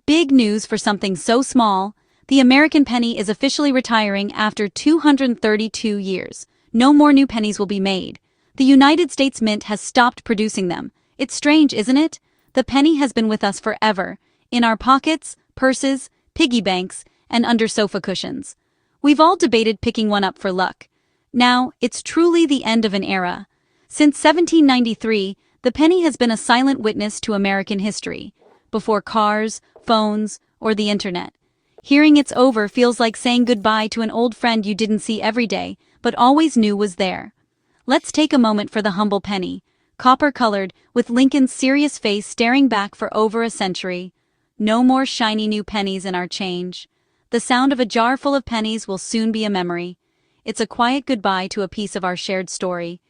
Big news for something so small. The American penny is officially retiring after 232 years. No more new pennies will be made. The United States Mint has stopped producing them. It's strange, isn't it? The penny has been with us forever, in our pockets, purses, piggy banks, and under sofa cushions. We've all debated picking one up for luck. Now, it's truly the end of an era. Since 1793, the penny has been a silent witness to American history, before cars, phones, or the internet. Hearing it's over feels like saying goodbye to an old friend you didn't see every day, but always knew was there. Let's take a moment for the humble penny, copper-colored, with Lincoln's serious face staring back for over a century. No more shiny new pennies in our change. The sound of a jar full of pennies will soon be a memory. It's a quiet goodbye to a piece of our shared story.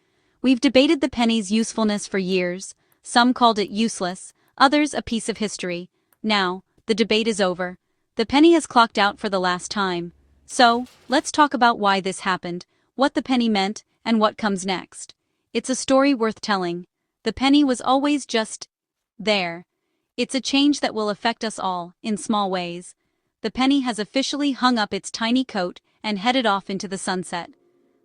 We've debated the penny's usefulness for years. Some called it useless, others a piece of history. Now, the debate is over. The penny has clocked out for the last time. So, let's talk about why this happened, what the penny meant, and what comes next. It's a story worth telling. The penny was always just there. It's a change that will affect us all, in small ways. The penny has officially hung up its tiny coat and headed off into the sunset.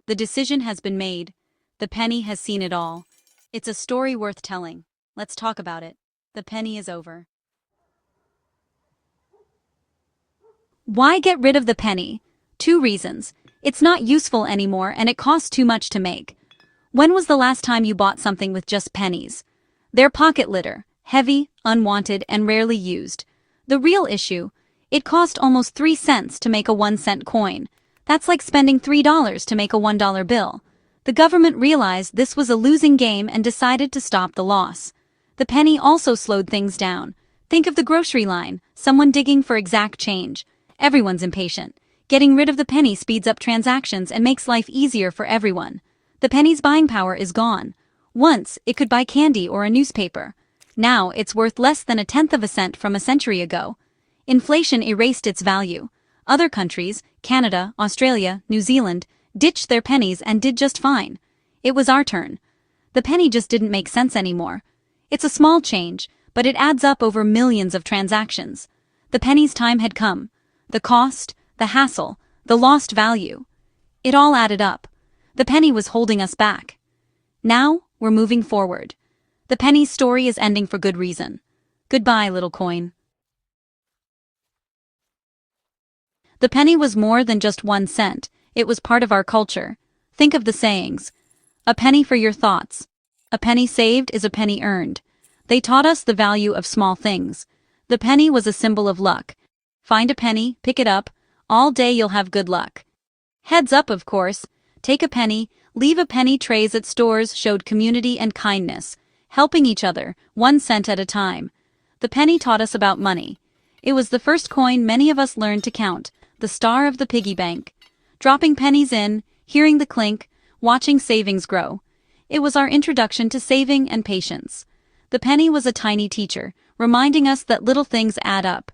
The decision has been made. The penny has seen it all. It's a story worth telling. Let's talk about it. The penny is over. Why get rid of the penny? 2 reasons. It's not useful anymore and it costs too much to make. When was the last time you bought something with just pennies? They're pocket litter, heavy, unwanted, and rarely used. The real issue, it cost almost 3 cents to make a 1-cent coin. That's like spending $3 to make a $1 bill. The government realized this was a losing game and decided to stop the loss. The penny also slowed things down. Think of the grocery line, someone digging for exact change. Everyone's impatient. Getting rid of the penny speeds up transactions and makes life easier for everyone. The penny's buying power is gone. Once, it could buy candy or a newspaper. Now, it's worth less than 1/10 of a cent from a century ago. Inflation erased its value. Other countries, Canada, Australia, New Zealand, ditched their pennies and did just fine. It was our turn. The penny just didn't make sense anymore. It's a small change, but it adds up over millions of transactions. The penny's time had come. The cost, the hassle, the lost value. It all added up. The penny was holding us back. Now, we're moving forward. The penny's story is ending for good reason. Goodbye, little coin. The penny was more than just 1 cent. It was part of our culture. Think of the sayings. A penny for your thoughts. A penny saved is a penny earned. They taught us the value of small things. The penny was a symbol of luck. Find a penny, pick it up. All day you'll have good luck. Heads up, of course. Take a penny, leave a penny. Trays at stores showed community and kindness, helping each other, 1 cent at a time. The penny taught us about money. It was the first coin many of us learned to count, the star of the piggy bank. Dropping pennies in, hearing the clink, watching savings grow. It was our introduction to saving and patience. The penny was a tiny teacher, reminding us that little things add up.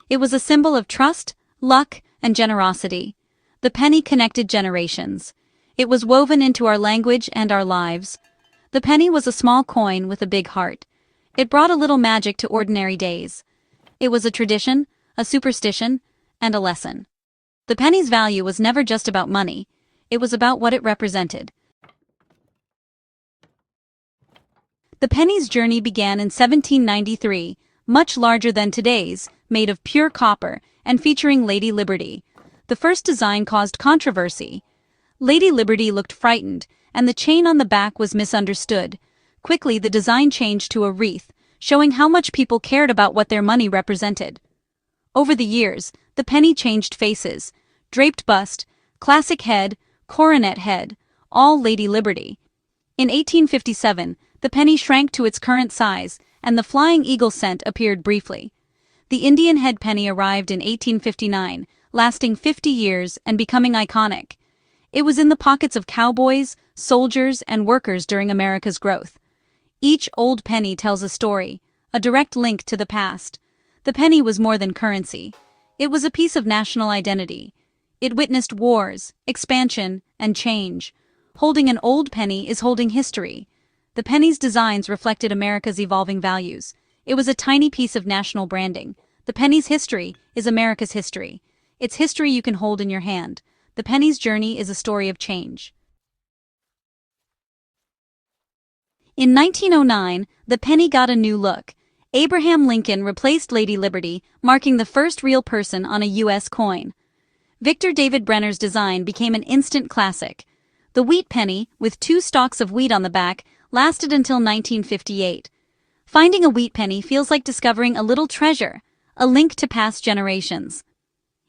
It was a symbol of trust, luck, and generosity. The penny connected generations. It was woven into our language and our lives. The penny was a small coin with a big heart. It brought a little magic to ordinary days. It was a tradition, a superstition, and a lesson. The penny's value was never just about money. It was about what it represented. The penny's journey began in 1793, much larger than today's, made of pure copper, and featuring Lady Liberty. The first design caused controversy. Lady Liberty looked frightened, and the chain on the back was misunderstood. Quickly the design changed to a wreath, showing how much people cared about what their money represented. Over the years, the penny changed faces. Draped bust, classic head, coronet head, all Lady Liberty. In 1857, the penny shrank to its current size, and the flying eagle cent appeared briefly. The Indian head penny arrived in 1859, lasting 50 years and becoming iconic. It was in the pockets of cowboys, soldiers, and workers during America's growth. Each old penny tells a story, a direct link to the past. The penny was more than currency. It was a piece of national identity. It witnessed wars, expansion, and change. Holding an old penny is holding history. The penny's designs reflected America's evolving values. It was a tiny piece of national branding. The penny's history is America's history. It's history you can hold in your hand. The penny's journey is a story of change. In 1909, the penny got a new look. Abraham Lincoln replaced Lady Liberty, marking the first real person on a U.S. coin. Victor David Brenner's design became an instant classic. The wheat penny, with 2 stalks of wheat on the back, lasted until 1958. Finding a wheat penny feels like discovering a little treasure, a link to past generations.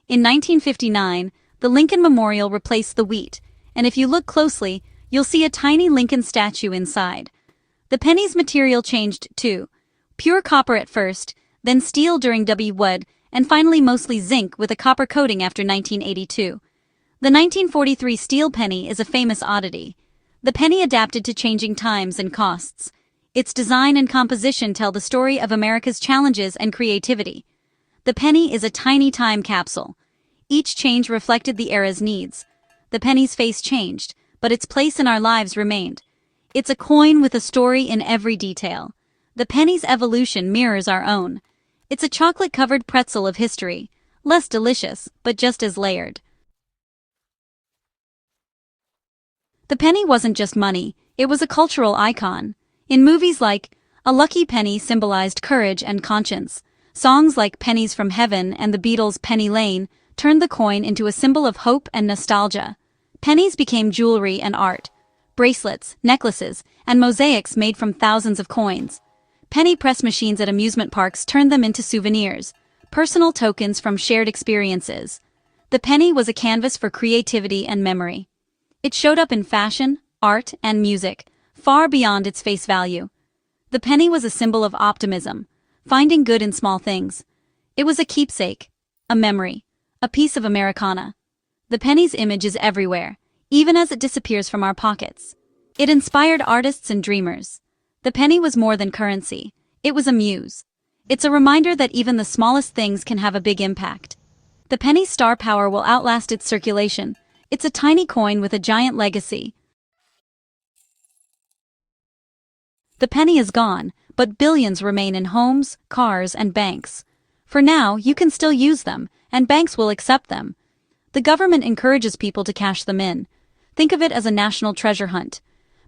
In 1959, the Lincoln Memorial replaced the wheat, and if you look closely, you'll see a tiny Lincoln statue inside. The penny's material changed too. Pure copper at first, then steel during W. Wood, and finally mostly zinc with a copper coating after 1982. The 1943 steel penny is a famous oddity. The penny adapted to changing times and costs. Its design and composition tell the story of America's challenges and creativity. The penny is a tiny time capsule. Each change reflected the era's needs. The penny's face changed, but its place in our lives remained. It's a coin with a story in every detail. The penny's evolution mirrors our own. It's a chocolate-covered pretzel of history, less delicious, but just as layered. The penny wasn't just money, it was a cultural icon. In movies like A Lucky Penny symbolized courage and conscience. Songs like Pennies from Heaven and the Beatles' Penny Lane turned the coin into a symbol of hope and nostalgia. Pennies became jewelry and art. Bracelets, necklaces, and mosaics made from thousands of coins. Penny press machines at amusement parks turned them into souvenirs, personal tokens from shared experiences. The penny was a canvas for creativity and memory. It showed up in fashion, art, and music, far beyond its face value. The penny was a symbol of optimism, finding good in small things. It was a keepsake, a memory, a piece of Americana. The penny's image is everywhere, even as it disappears from our pockets. It inspired artists and dreamers. The penny was more than currency. It was a muse. It's a reminder that even the smallest things can have a big impact. The penny's star power will outlast its circulation. It's a tiny coin with a giant legacy. The penny is gone, but billions remain in homes, cars, and banks. For now, you can still use them, and banks will accept them. The government encourages people to cash them in. Think of it as a national treasure hunt.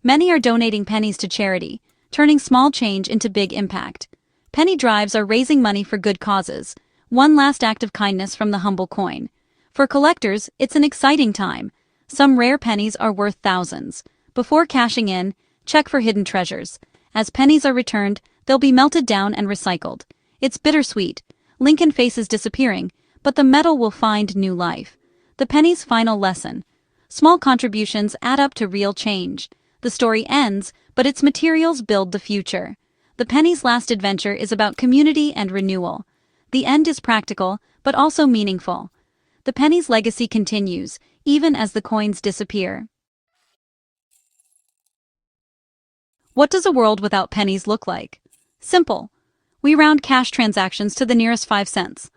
Many are donating pennies to charity, turning small change into big impact. Penny drives are raising money for good causes, one last act of kindness from the humble coin. For collectors, it's an exciting time. Some rare pennies are worth thousands. Before cashing in, check for hidden treasures. As pennies are returned, they'll be melted down and recycled. It's bittersweet. Lincoln faces disappearing, but the metal will find new life. The penny's final lesson. Small contributions add up to real change. The story ends, but its materials build the future. The penny's last adventure is about community and renewal. The end is practical, but also meaningful. The penny's legacy continues, even as the coins disappear. What does a world without pennies look like? Simple. We round cash transactions to the nearest 5 cents.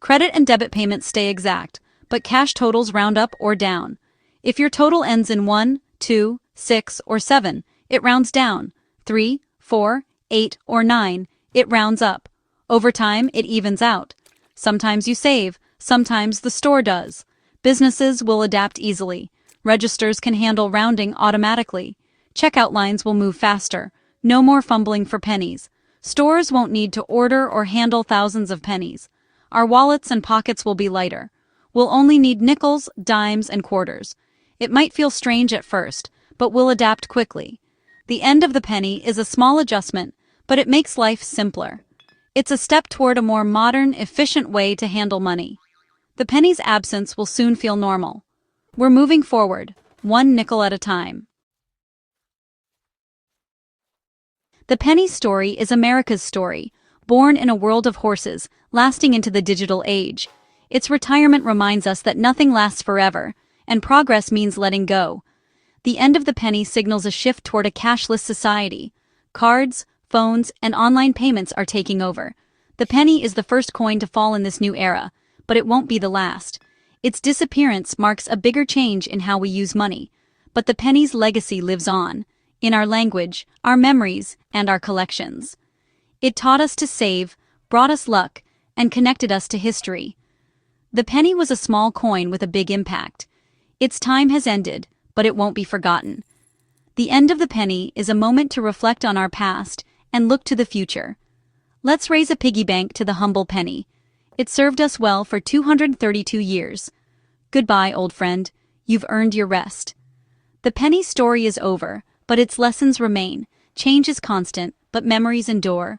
Credit and debit payments stay exact, but cash totals round up or down. If your total ends in 1, 2, 6, or 7, it rounds down. 3, 4, 8, or 9, it rounds up. Over time, it evens out. Sometimes you save, sometimes the store does. Businesses will adapt easily. Registers can handle rounding automatically. Checkout lines will move faster. No more fumbling for pennies. Stores won't need to order or handle thousands of pennies. Our wallets and pockets will be lighter. We'll only need nickels, dimes, and quarters. It might feel strange at first, but we'll adapt quickly. The end of the penny is a small adjustment, but it makes life simpler. It's a step toward a more modern, efficient way to handle money. The penny's absence will soon feel normal. We're moving forward, one nickel at a time. The penny story is America's story, born in a world of horses, lasting into the digital age. Its retirement reminds us that nothing lasts forever, and progress means letting go. The end of the penny signals a shift toward a cashless society. Cards, phones, and online payments are taking over. The penny is the first coin to fall in this new era, but it won't be the last. Its disappearance marks a bigger change in how we use money, but the penny's legacy lives on, in our language, our memories, and our collections. It taught us to save, brought us luck, and connected us to history. The penny was a small coin with a big impact. Its time has ended, but it won't be forgotten. The end of the penny is a moment to reflect on our past and look to the future. Let's raise a piggy bank to the humble penny. It served us well for 232 years. Goodbye, old friend. You've earned your rest. The penny story is over, but its lessons remain. Change is constant, but memories endure.